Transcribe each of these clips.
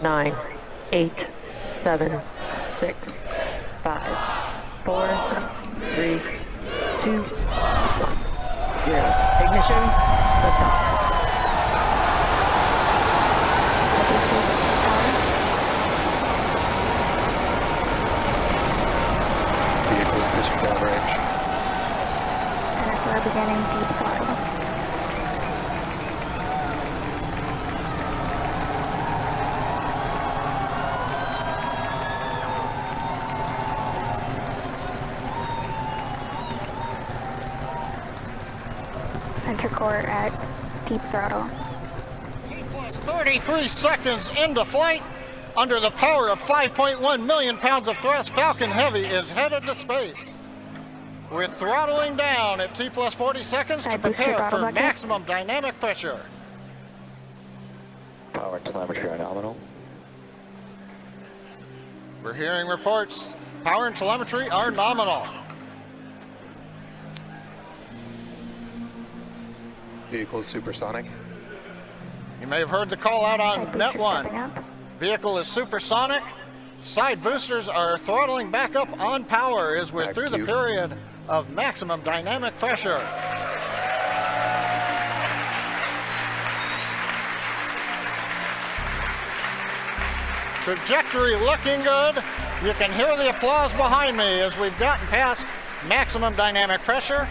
9, 8, 7, 6, 5, 4, 3, 2, 1, 0. Ignition, liftoff. Vehicles pushing downrange. And we're beginning deep throttle. Center core at deep throttle. Plus 33 seconds into flight. Under the power of 5.1 million pounds of thrust, Falcon Heavy is headed to space. We're throttling down at T plus 40 seconds to prepare for maximum dynamic pressure. Power and telemetry are nominal. We're hearing reports. Power and telemetry are nominal. Vehicle supersonic. You may have heard the call out on Net 1. Vehicle is supersonic. Side boosters are throttling back up on power as we're through the period of maximum dynamic pressure. Trajectory looking good. You can hear the applause behind me as we've gotten past maximum dynamic pressure.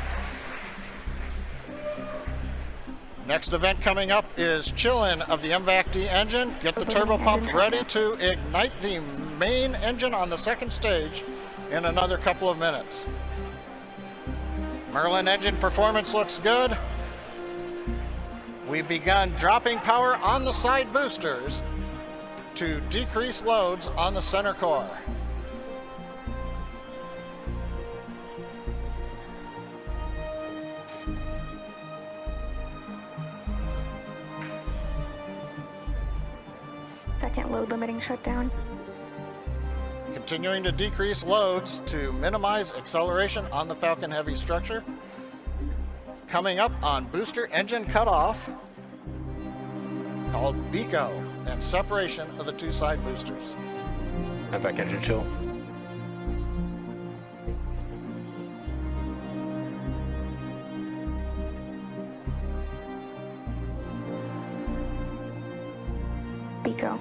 Next event coming up is chill-in of the MVAC-D engine. Get the turbo pump ready to ignite the main engine on the second stage in another couple of minutes. Merlin engine performance looks good. We've begun dropping power on the side boosters to decrease loads on the center core. Second load limiting shutdown. Continuing to decrease loads to minimize acceleration on the Falcon Heavy structure. Coming up on booster engine cutoff, called BECO, and separation of the two side boosters. MVAC engine chill. BECO.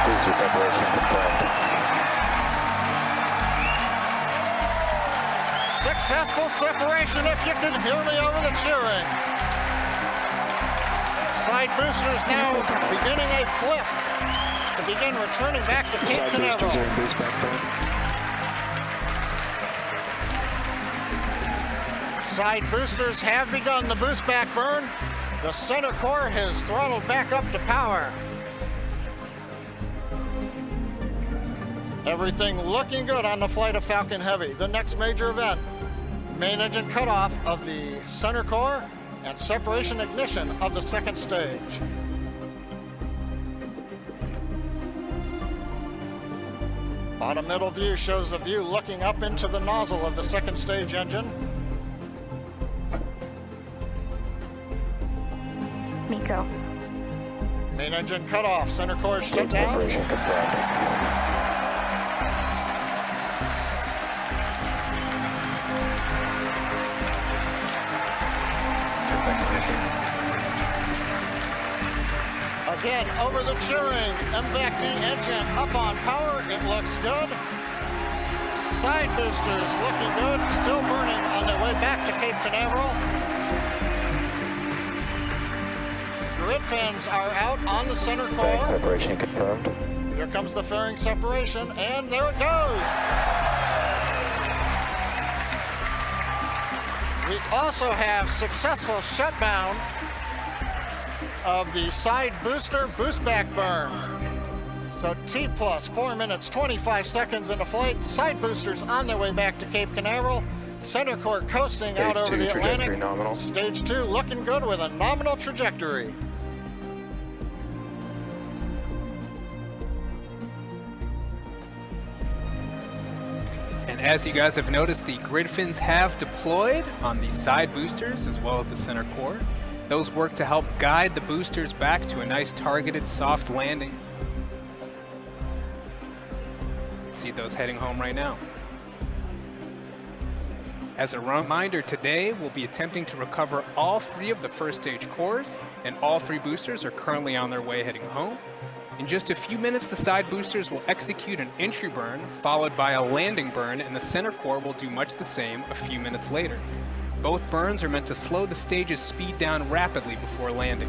Booster separation confirmed. Successful separation, if you can hear me over the cheering. Side boosters now beginning a flip to begin returning back to Cape Canaveral. Side boosters have begun the boost back burn. The center core has throttled back up to power. Everything looking good on the flight of Falcon Heavy. The next major event, main engine cutoff of the center core and separation ignition of the second stage. Bottom middle view shows the view looking up into the nozzle of the second stage engine. MECO. Main engine cutoff, center core shut down. Separation confirmed. Again, over the cheering, MVAC-D engine up on power, it looks good. Side boosters looking good, still burning on their way back to Cape Canaveral. Grid fins are out on the center core. MVAC separation confirmed. Here comes the fairing separation, and there it goes. We also have successful shutdown of the side booster boost back burn. So T plus 4 minutes, 25 seconds into flight. Side boosters on their way back to Cape Canaveral. Center core coasting out over the Atlantic. Nominal. Stage 2 looking good with a nominal trajectory. And as you guys have noticed, the grid fins have deployed on the side boosters as well as the center core. Those work to help guide the boosters back to a nice targeted soft landing. See those heading home right now. As a reminder, today we'll be attempting to recover all 3 of the first stage cores, and all 3 boosters are currently on their way heading home. In just a few minutes, the side boosters will execute an entry burn, followed by a landing burn, and the center core will do much the same a few minutes later. Both burns are meant to slow the stage's speed down rapidly before landing.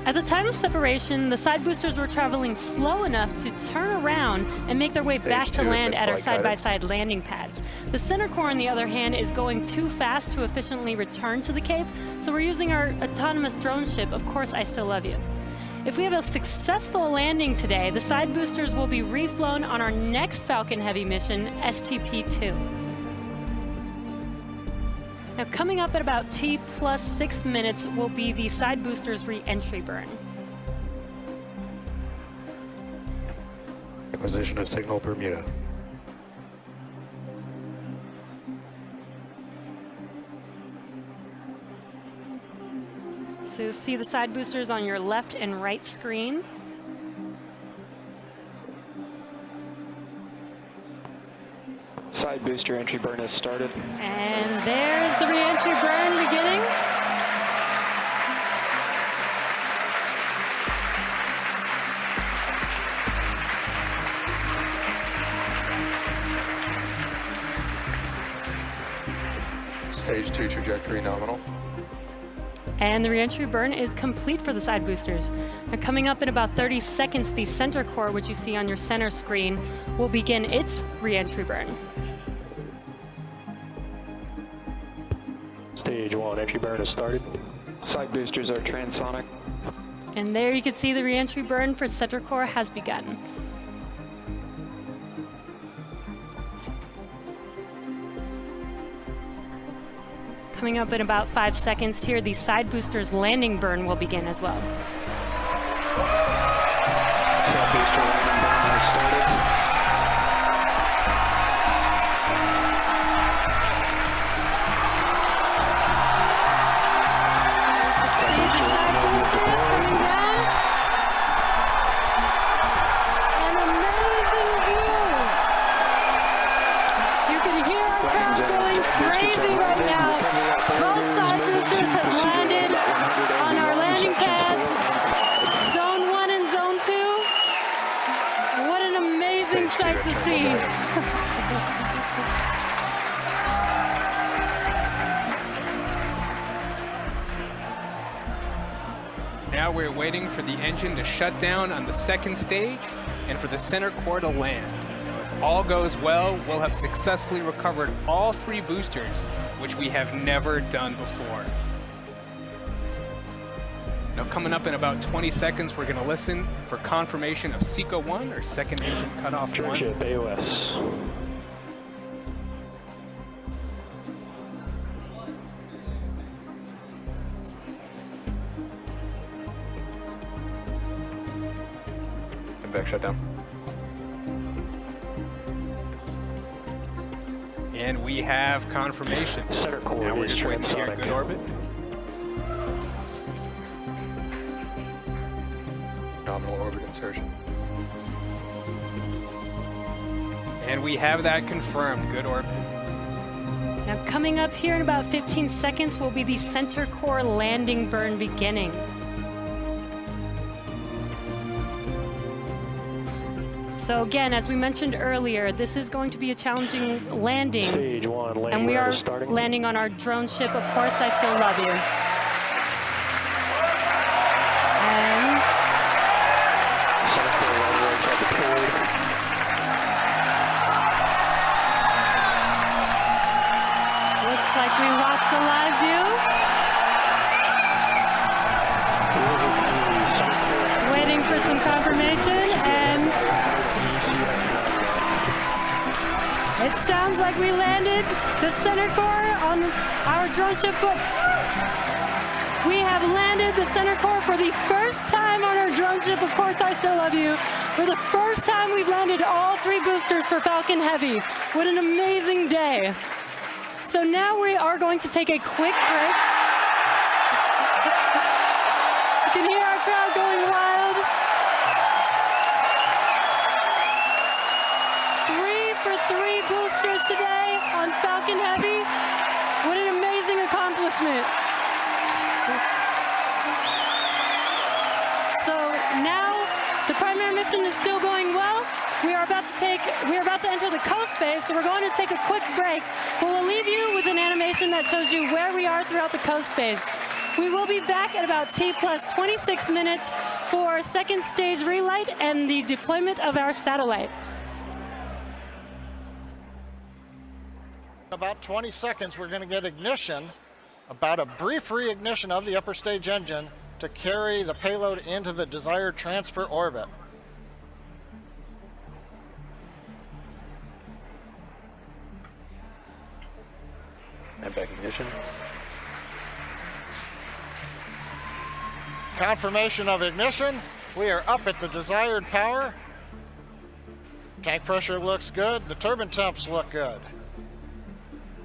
At the time of separation, the side boosters were traveling slow enough to turn around and make their way back to land at our side-by-side landing pads. The center core, on the other hand, is going too fast to efficiently return to the Cape, so we're using our autonomous drone ship, Of Course I Still Love You. If we have a successful landing today, the side boosters will be reflown on our next Falcon Heavy mission, STP-2. Now, coming up at about T plus 6 minutes will be the side boosters re-entry burn. Acquisition of signal Bermuda. So you'll see the side boosters on your left and right screen. Side booster entry burn has started. And there's the re-entry burn beginning. Stage 2 trajectory nominal. And the re-entry burn is complete for the side boosters. Now, coming up in about 30 seconds, the center core, which you see on your center screen, will begin its re-entry burn. Stage 1 entry burn has started. Side boosters are transonic. And there you can see the re-entry burn for center core has begun. Coming up in about 5 seconds here, the side boosters landing burn will begin as well. Side booster landing burn has started. See the side boosters coming down. An amazing view. You can hear our crowd going crazy right now. Both side boosters has landed on our landing pads, Zone 1 and Zone 2. What an amazing sight to see. Now we're waiting for the engine to shut down on the second stage and for the center core to land. If all goes well, we'll have successfully recovered all 3 boosters, which we have never done before. Now, coming up in about 20 seconds, we're going to listen for confirmation of SECO 1, or second engine cutoff 1. Ship AOS. Back shutdown. And we have confirmation. Center core Now we're is just waiting to hear transonic. good orbit. Nominal orbit insertion. And we have that confirmed. Good orbit. Now, coming up here in about 15 seconds will be the center core landing burn beginning. So again, as we mentioned earlier, this is going to be a challenging landing. Stage 1 landing And we burn are is starting. landing on our drone ship, Of Course I Still Love You. And Center core runways are deployed. looks like we lost the live view. Waiting for some confirmation, and it sounds like we landed the center core on our drone ship. We have landed the center core for the first time on our drone ship, Of Course I Still Love You. For the first time, we've landed all 3 boosters for Falcon Heavy. What an amazing day. So now we are going to take a quick break. So now the primary mission is still going well. We are about to enter the coast phase, so we're going to take a quick break. But we'll leave you with an animation that shows you where we are throughout the coast phase. We will be back at about T plus 26 minutes for second stage relight and the deployment of our satellite. In about 20 seconds, we're going to get ignition, about a brief reignition of the upper stage engine to carry the payload into the desired transfer orbit. And back ignition. Confirmation of ignition. We are up at the desired power. Tank pressure looks good. The turbine temps look good.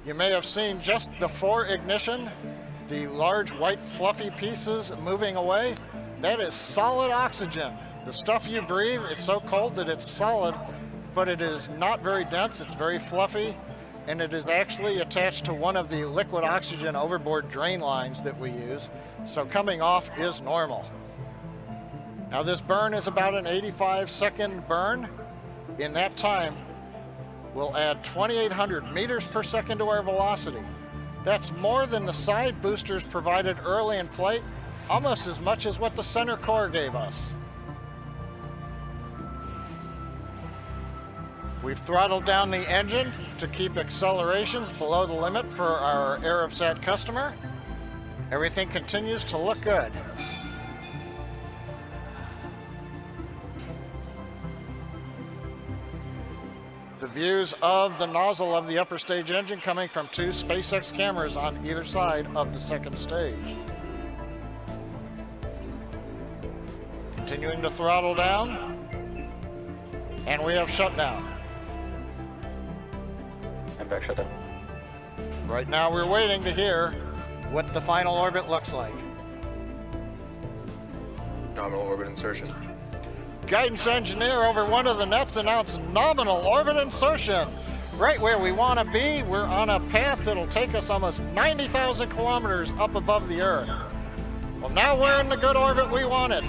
You may have seen just before ignition the large white fluffy pieces moving away. That is solid oxygen. The stuff you breathe, it's so cold that it's solid, but it is not very dense. It's very fluffy, and it is actually attached to one of the liquid oxygen overboard drain lines that we use. So coming off is normal. Now this burn is about an 85-second burn. In that time, we'll add 2,800 meters per second to our velocity. That's more than the side boosters provided early in flight, almost as much as what the center core gave us. We've throttled down the engine to keep accelerations below the limit for our Arabsat customer. Everything continues to look good. The views of the nozzle of the upper stage engine coming from 2 SpaceX cameras on either side of the second stage. Continuing to throttle down, and we have shut down. And back shutdown. Right now we're waiting to hear what the final orbit looks like. Nominal orbit insertion. Guidance engineer over one of the nets announced nominal orbit insertion. Right where we want to be. We're on a path that'll take us almost 90,000 kilometers up above the Earth. Well, now we're in the good orbit we wanted.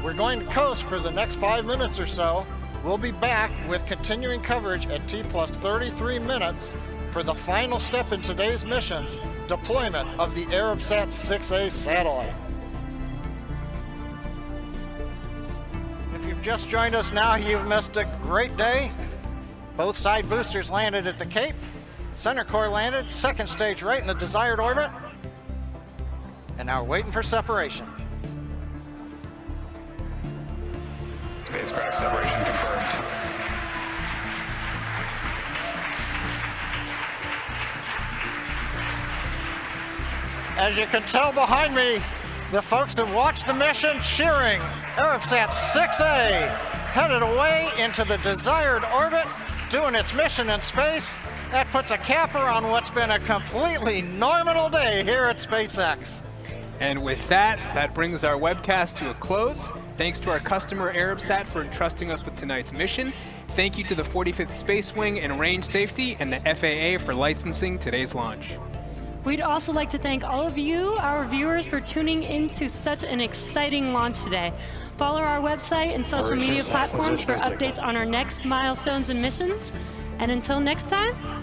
We're going to coast for the next 5 minutes or so. We'll be back with continuing coverage at T plus 33 minutes for the final step in today's mission, deployment of the Arabsat 6A satellite. If you've just joined us now, you've missed a great day. Both side boosters landed at the Cape. Center core landed, second stage right in the desired orbit. And now we're waiting for separation. Spacecraft separation confirmed. As you can tell behind me, the folks that watched the mission cheering. Arabsat 6A headed away into the desired orbit, doing its mission in space. That puts a capper on what's been a completely normal day here at SpaceX. And with that, that brings our webcast to a close. Thanks to our customer Arabsat for entrusting us with tonight's mission. Thank you to the 45th Space Wing and Range Safety and the FAA for licensing today's launch. We'd also like to thank all of you, our viewers, for tuning into such an exciting launch today. Follow our website and social media platforms for updates on our next milestones and missions. And until next time,